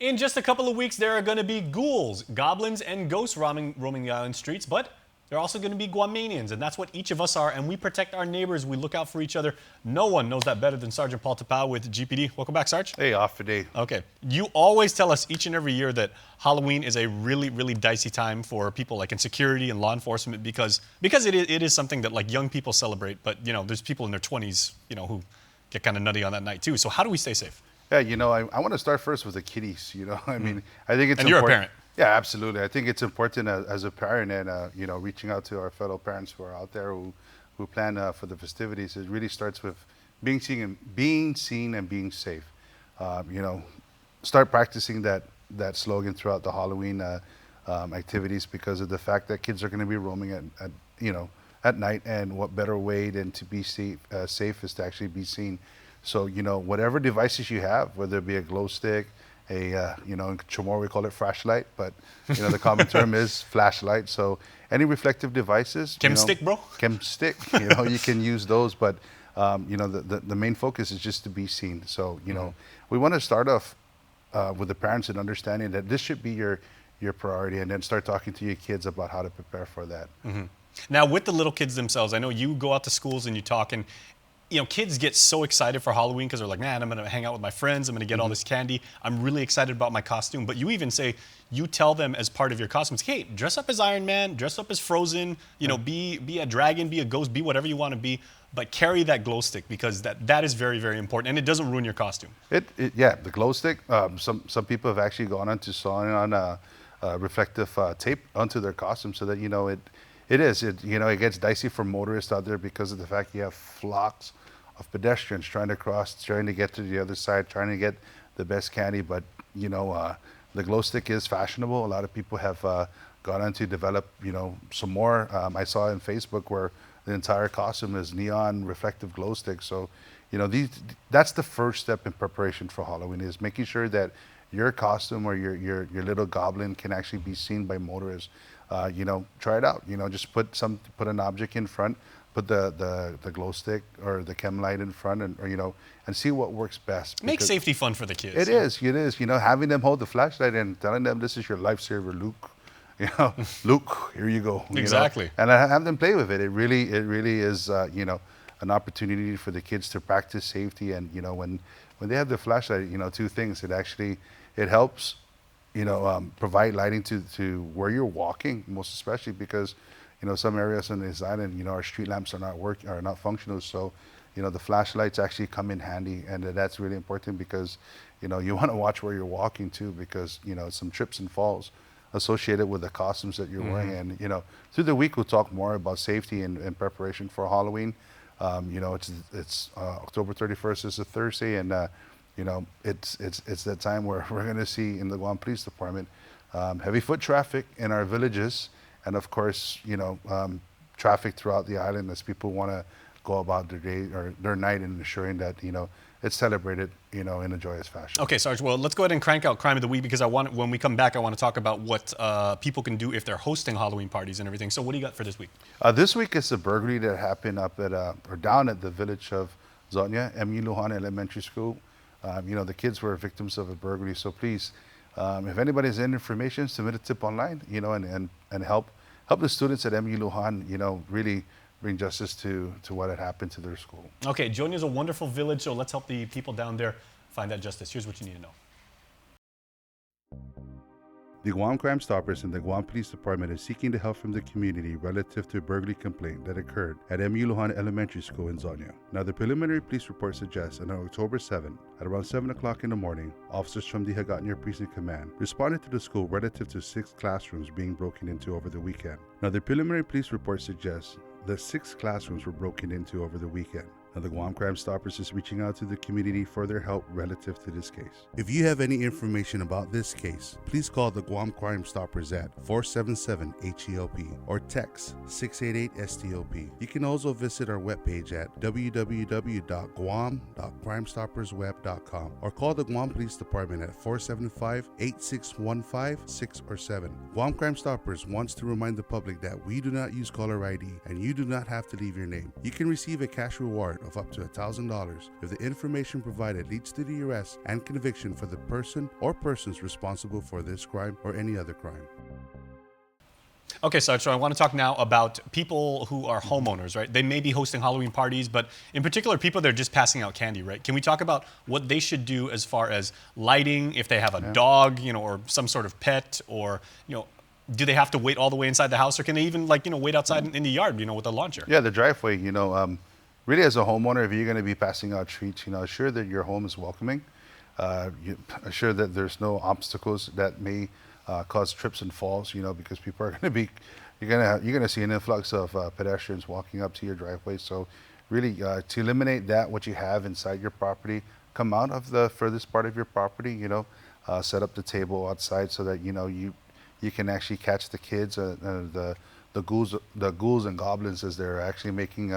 In just a couple of weeks, there are going to be ghouls, goblins, and ghosts roaming the island streets, but there are also going to be Guamanians, and that's what each of us are, and we protect our neighbors. We look out for each other. No one knows that better than Sergeant Paul Tapao with GP'D. Welcome back, Sarge. Hey, off a day. Okay. You always tell us each and every year that Halloween is a really, really dicey time for people like in security and law enforcement because it is something that like young people celebrate, but there's people in their 20s, who get kind of nutty on that night too. So how do we stay safe? Yeah, I want to start first with the kiddies. I mean, I think it's And important. you're a parent. Yeah, absolutely. I think it's important as a parent and, reaching out to our fellow parents who are out there who plan for the festivities. It really starts with being seen and being safe. Start practicing that slogan throughout the Halloween activities because of the fact that kids are going to be roaming at night, and what better way than to be safe is to actually be seen. So, whatever devices you have, whether it be a glow stick, in Chamorro we call it flashlight, but, the common term is flashlight. So any reflective devices. Chem stick, bro? Chem stick, you can use those, but, the main focus is just to be seen. So, we want to start off with the parents and understanding that this should be your priority, and then start talking to your kids about how to prepare for that. Mm-hmm. Now, with the little kids themselves, I know you go out to schools and you talk, and kids get so excited for Halloween because they're like, man, I'm going to hang out with my friends. I'm going to get all this candy. I'm really excited about my costume. But you even say, you tell them as part of your costumes, hey, dress up as Iron Man, dress up as Frozen, be a dragon, be a ghost, be whatever you want to be, but carry that glow stick because that is very, very important, and it doesn't ruin your costume. Yeah, the glow stick, some people have actually gone on to sawing on reflective tape onto their costume so that, it gets dicey for motorists out there because of the fact you have flocks of pedestrians trying to cross, trying to get to the other side, trying to get the best candy. But, the glow stick is fashionable. A lot of people have gone on to develop, some more. I saw on Facebook where the entire costume is neon reflective glow sticks. So, that's the first step in preparation for Halloween, is making sure that your costume or your little goblin can actually be seen by motorists. Try it out. Just put an object in front, put the glow stick or the chem light in front, and see what works best. Make safety fun for the kids. It is. Having them hold the flashlight and telling them this is your lifesaver, Luke. Luke, here you go. Exactly. And I have them play with it. It really is, an opportunity for the kids to practice safety. And when they have the flashlight, two things. It helps. Provide lighting to where you're walking, most especially because, some areas on this island, our street lamps are not functional. So, the flashlights actually come in handy, and that's really important because, you want to watch where you're walking too, because, some trips and falls associated with the costumes that you're wearing. And, through the week, we'll talk more about safety and preparation for Halloween. It's October 31st is a Thursday, and, it's that time where we're going to see in the Guam Police Department heavy foot traffic in our villages, and of course, traffic throughout the island as people want to go about their day or their night, and ensuring that it's celebrated in a joyous fashion. Okay, Sarge. Well, let's go ahead and crank out Crime of the Week because when we come back, I want to talk about what people can do if they're hosting Halloween parties and everything. So, what do you got for this week? This week is a burglary that happened up at or down at the village of Zonia, M.U. Lujan Elementary School. The kids were victims of a burglary. So please, if anybody has any information, submit a tip online, and help the students at MU Lujan, really bring justice to what had happened to their school. Okay, Jonia is a wonderful village, so let's help the people down there find that justice. Here's what you need to know. The Guam Crime Stoppers and the Guam Police Department is seeking the help from the community relative to a burglary complaint that occurred at MU Lujan Elementary School in Zonia. Now, the preliminary police report suggests that on October 7, at around 7 o'clock in the morning, officers from the Hagatnya Precinct Command responded to the school relative to 6 classrooms being broken into over the weekend. Now, the preliminary police report suggests that 6 classrooms were broken into over the weekend. Now, the Guam Crime Stoppers is reaching out to the community for their help relative to this case. If you have any information about this case, please call the Guam Crime Stoppers at 477-HELP or text 688-STOP. You can also visit our webpage at www.guam.crimestoppersweb.com or call the Guam Police Department at 475-8615, 6 or 7. Guam Crime Stoppers wants to remind the public that we do not use caller ID and you do not have to leave your name. You can receive a cash reward of up to $1,000 if the information provided leads to the arrest and conviction for the person or persons responsible for this crime or any other crime. Okay, Sarge, so I want to talk now about people who are homeowners, right? They may be hosting Halloween parties, but in particular, people that are just passing out candy, right? Can we talk about what they should do as far as lighting, if they have a dog, or some sort of pet, or, do they have to wait all the way inside the house, or can they even, wait outside in the yard, with a launcher? Yeah, the driveway, really as a homeowner, if you're going to be passing out treats, assure that your home is welcoming. Assure that there's no obstacles that may cause trips and falls, because people are going to be, you're going to see an influx of pedestrians walking up to your driveway. So really to eliminate that, what you have inside your property, come out of the furthest part of your property, set up the table outside so that, you can actually catch the kids, the ghouls and goblins as they're actually making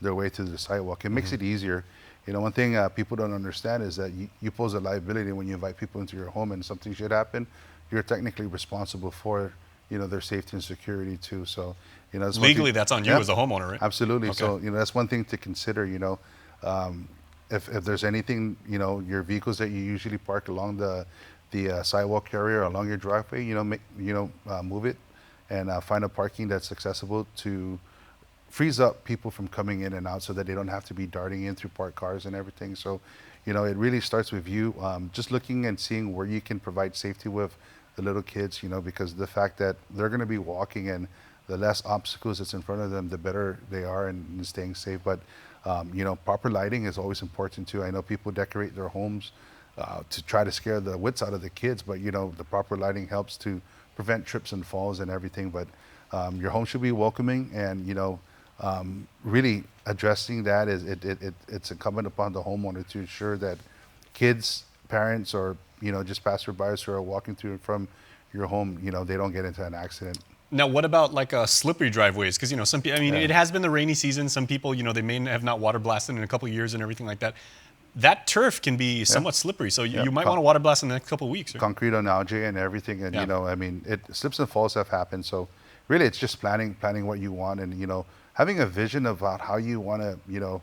their way through the sidewalk. It makes it easier. One thing people don't understand is that you pose a liability when you invite people into your home and something should happen. You're technically responsible for, their safety and security too. So, that's legally that's on you as a homeowner, right? Absolutely. Okay. So, that's one thing to consider. If there's anything, your vehicles that you usually park along the sidewalk area or along your driveway, move it and find a parking that's accessible to frees up people from coming in and out so that they don't have to be darting in through parked cars and everything. So, it really starts with you just looking and seeing where you can provide safety with the little kids, because the fact that they're going to be walking and the less obstacles that's in front of them, the better they are in staying safe. But, proper lighting is always important too. I know people decorate their homes to try to scare the wits out of the kids, but, the proper lighting helps to prevent trips and falls and everything. But your home should be welcoming, and, really addressing that is it's incumbent upon the homeowner to ensure that kids, parents, or just passerbys who are walking to and from your home, they don't get into an accident. Now, what about slippery driveways? Because some people, it has been the rainy season. Some people, they may have not water blasted in a couple of years and everything like that. That turf can be somewhat slippery, so you might want to water blast in the next couple of weeks. Right? Concrete on algae and everything, and it slips and falls have happened. So really, it's just planning what you want, and having a vision about how you want to,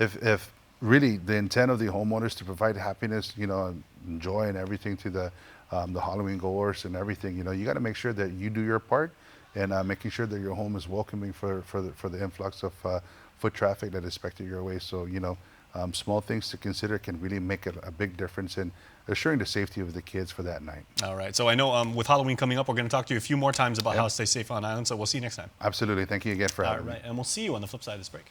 if really the intent of the homeowners to provide happiness, and joy and everything to the Halloween goers and everything, you got to make sure that you do your part, and making sure that your home is welcoming for the influx of foot traffic that is expected your way. So small things to consider can really make a big difference in assuring the safety of the kids for that night. All right. So I know with Halloween coming up, we're going to talk to you a few more times about how to stay safe on island. So we'll see you next time. Absolutely. Thank you again for having me. All right. And we'll see you on the flip side of this break.